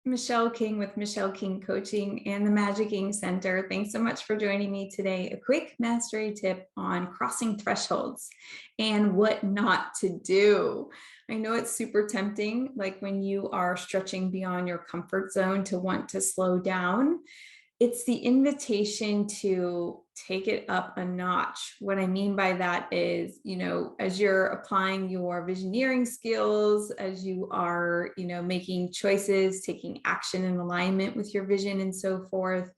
Michelle King with Mkingcoaching Coaching and the Magicking Center. Thanks so much for joining me today. A quick mastery tip on crossing thresholds and what not to do. I know it's super tempting, like when you are stretching beyond your comfort zone to want to slow down. It's the invitation to take it up a notch. What I mean by that is, as you're applying your visioneering skills, as you are, making choices, taking action in alignment with your vision and so forth,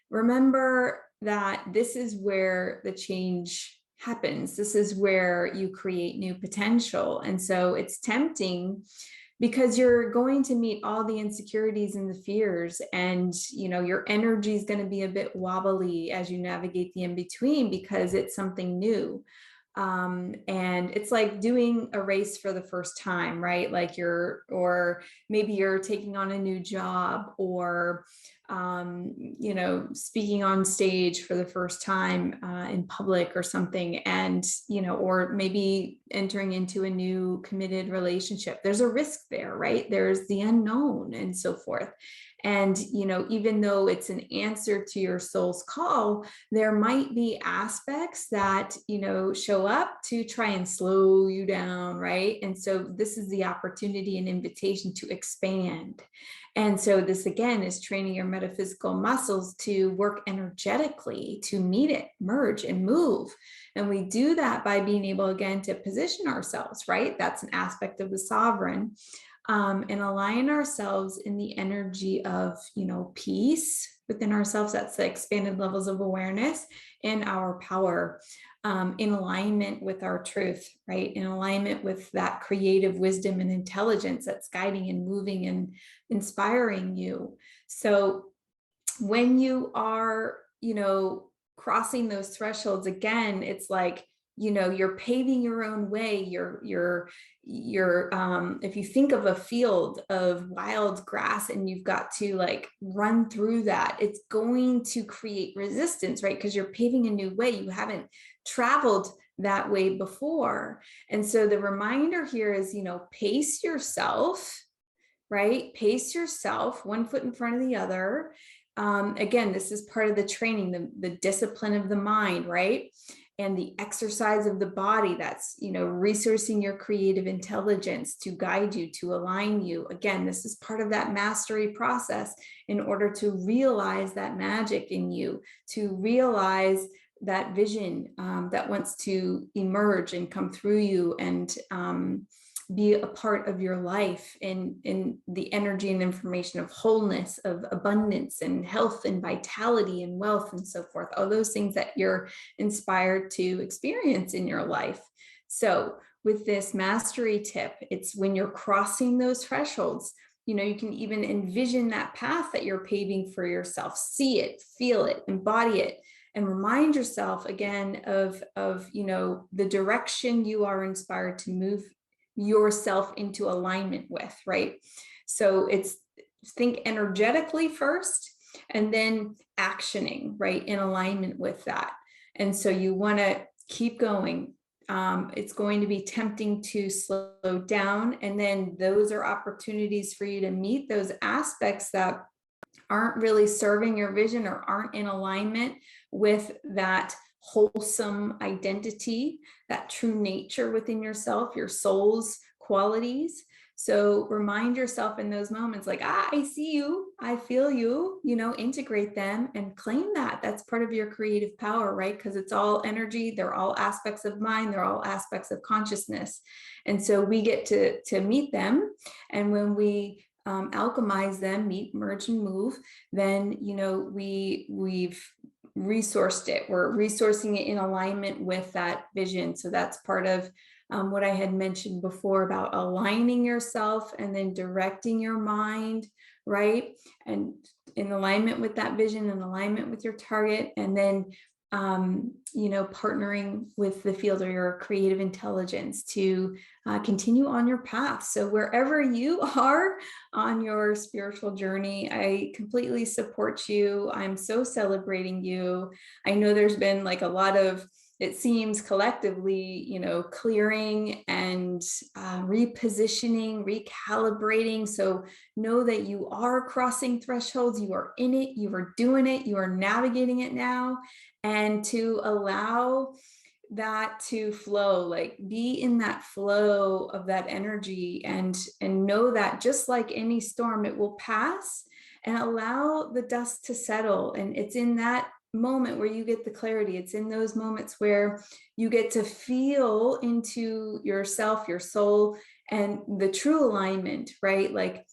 remember that this is where the change happens. This is where you create new potential. And so it's tempting because you're going to meet all the insecurities and the fears, and your energy is going to be a bit wobbly as you navigate the in-between because it's something new. And it's like doing a race for the first time, right? Or maybe you're taking on a new job, or speaking on stage for the first time in public or something, and or maybe entering into a new committed relationship. There's a risk there, right? There's the unknown and so forth. And even though it's an answer to your soul's call, there might be aspects that show up to try and slow you down, right? And so this is the opportunity and invitation to expand. And so this again is training your metaphysical muscles to work energetically to meet it, merge and move. And we do that by being able again to position ourselves, right? That's an aspect of the sovereign. And align ourselves in the energy of, peace within ourselves. That's the expanded levels of awareness and our power, in alignment with our truth, right? In alignment with that creative wisdom and intelligence that's guiding and moving and inspiring you. So when you are, crossing those thresholds, again, it's like, you're paving your own way. You're if you think of a field of wild grass and you've got to like run through that, it's going to create resistance, right? Because you're paving a new way. You haven't traveled that way before. And so the reminder here is, pace yourself, right? Pace yourself, one foot in front of the other. Again, this is part of the training, the discipline of the mind, right? And the exercise of the body, that's, resourcing your creative intelligence to guide you, to align you. Again, this is part of that mastery process in order to realize that magic in you, to realize that vision that wants to emerge and come through you and be a part of your life in the energy and information of wholeness, of abundance and health and vitality and wealth and so forth, all those things that you're inspired to experience in your life. So with this mastery tip, it's when you're crossing those thresholds, you can even envision that path that you're paving for yourself, see it, feel it, embody it, and remind yourself again of the direction you are inspired to move yourself into alignment with, right? So it's think energetically first and then actioning, right, in alignment with that. And so you want to keep going. It's going to be tempting to slow down, and then those are opportunities for you to meet those aspects that aren't really serving your vision or aren't in alignment with that wholesome identity, that true nature within yourself, your soul's qualities. So remind yourself in those moments, like, I see you, I feel you, integrate them and claim that. That's part of your creative power, right? Because it's all energy. They're all aspects of mind. They're all aspects of consciousness. And so we get to meet them. And when we alchemize them, meet, merge, and move, then, we've resourced it. We're resourcing it in alignment with that vision. So that's part of what I had mentioned before about aligning yourself and then directing your mind, right? And in alignment with that vision, in alignment with your target, and then partnering with the field or your creative intelligence to continue on your path. So wherever you are on your spiritual journey, I completely support you. I'm so celebrating you. I know there's been like a lot of it seems collectively, clearing and repositioning, recalibrating. So know that you are crossing thresholds, you are in it, you are doing it, you are navigating it now, and to allow that to flow, like be in that flow of that energy, and know that just like any storm, it will pass, and allow the dust to settle. And it's in that moment where you get the clarity. It's in those moments where you get to feel into yourself, your soul, and the true alignment, right? Like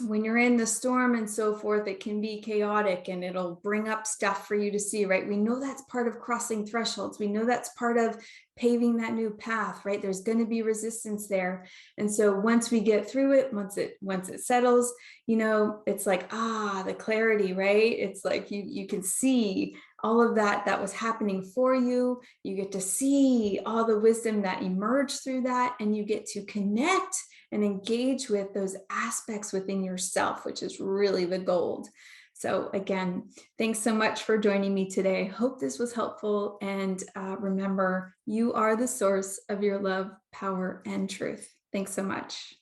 when you're in the storm and so forth, it can be chaotic and it'll bring up stuff for you to see, right? We know that's part of crossing thresholds. We know that's part of paving that new path, right? There's going to be resistance there. And so once we get through it, once it settles, it's like, the clarity, right? It's like you can see all of that was happening for you. You get to see all the wisdom that emerged through that, and you get to connect and engage with those aspects within yourself, which is really the gold. So again, thanks so much for joining me today. Hope this was helpful. And remember, you are the source of your love, power, and truth. Thanks so much.